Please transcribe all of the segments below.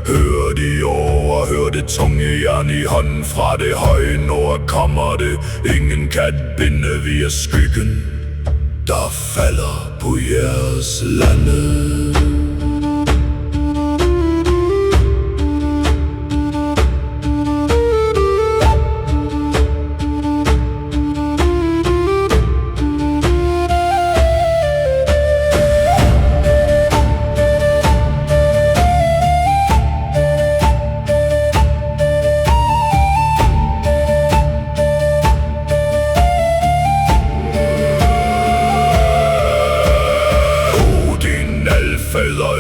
Hør de over, hør det tunge jern i hånden. Fra det høje nord kommer det. Ingen kan binde via skyggen, der falder på jeres lande.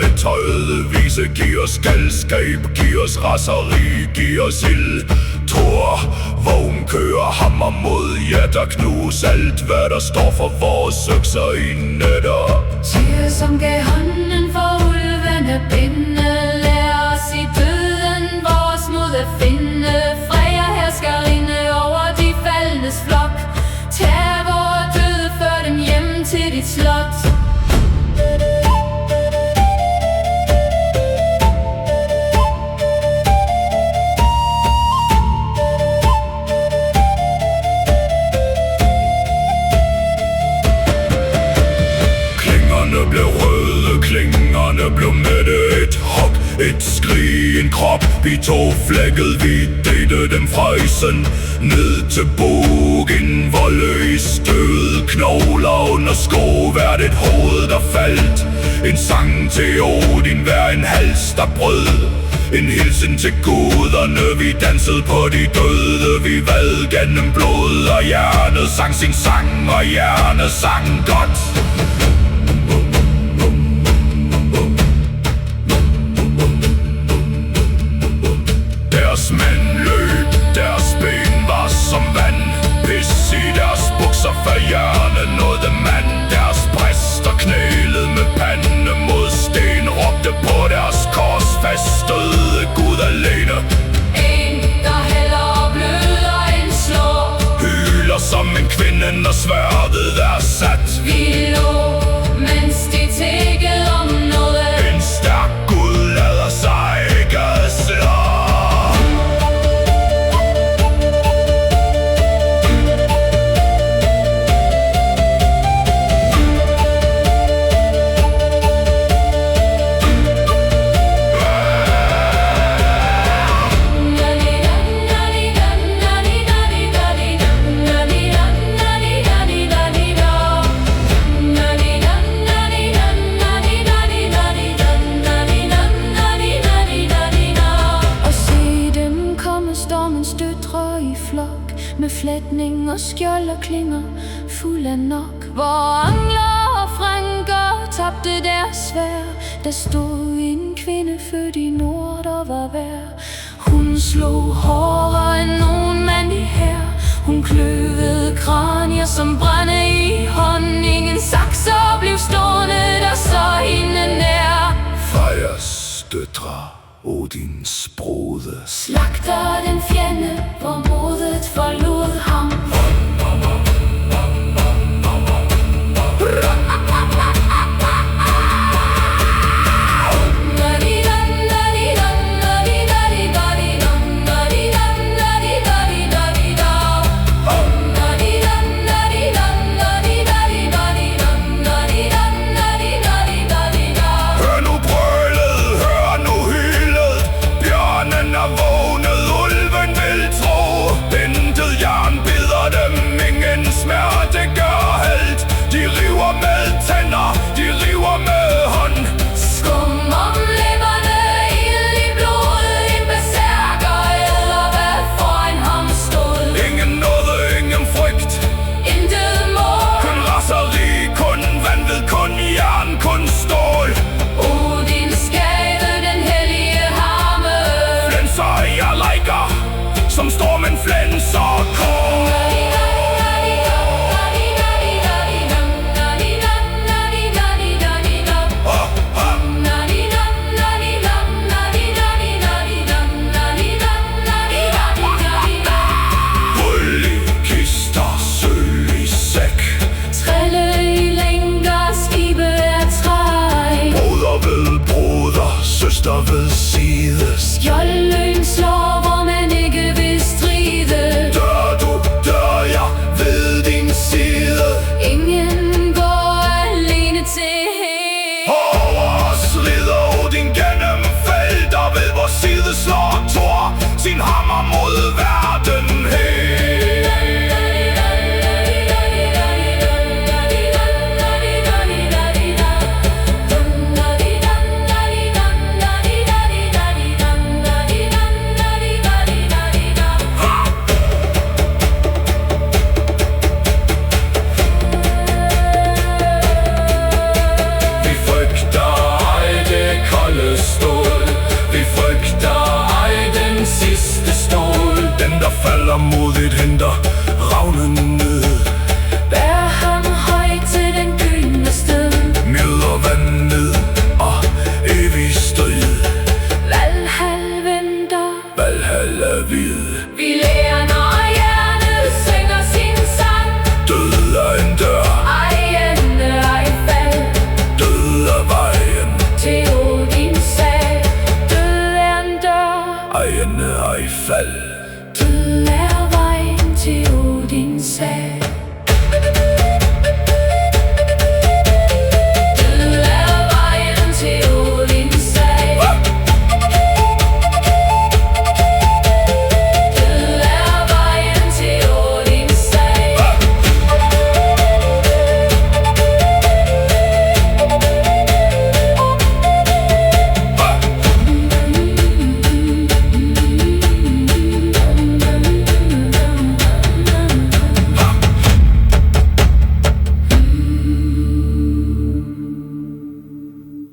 Et tøjet vise, giv os galskab, giv os raseri, giv os ild. Thor, vågen kører hammer mod hjerter, knus alt hvad der står for vores økser i nætter. Tyr som gav hånden for ulvene binde, lær os i døden vores mod at finde. Freja herskerinde over de faldnes flok, tag vore døde, før dem hjem til dit slot. Blev røde, klingerne blev mætte. Et hop, et skrig, en krop. Vi tog flækket, vi delte dem fra isen. Ned til bogen, volde i stød. Knogler under sko, hvert et hoved der faldt. En sang til Odin, hver en hals der brød. En hilsen til guderne, vi dansede på de døde. Vi vad gennem blod, og hjernet sang sin sang, og hjernet sang godt. Deres mænd løb, deres ben var som vand. Pis i deres bukser, for hjørnet nåede mand. Deres bryster knælede med pande mod sten, råbte på deres kors, fastede Gud alene. En, der hælder og bløder en slår, Hyler som en kvinde, når sværdet er sat. vi lå, mens de tiggede om noget. En stærk Gud lader sig ikke slå. Med flætning og skjold og klinger fuld af nok. Hvor angler og franker tabte deres svær. Der stod en kvinde født i nord, der var værd. Hun slog hårdere end nogen mand i hær. Hun kløvede kranier som brænde i hånden. Ingen sakser blev stående, der så hende nær. Frejas døtre, Odins brode, Slagter den fjende, hvor modet forlod ham. hør nu brølet, hør nu hylet. Bjørnen er vågnet, ulven vil tro. Ventet jern side. Skjoldløen slår, hvor man ikke vil stride. Dør du, dør jeg ved din side. Ingen går alene til. Over os rider Odin gennem felter. Ved vor side slår Thor sin hammer mod verden. Falder modigt, henter ravnen ned. Bær ham højt til den gyldne sted. Mjøder vand ned og evig strid. Valhall venter, Valhall er hvid. vi lærer, når hjernet synger sin sang. Død er en dør, Ej ende, ej fald. død er vejen Til Odins sal. Død er en dør, ej ende, ej fald. død er vejen til Odins sal.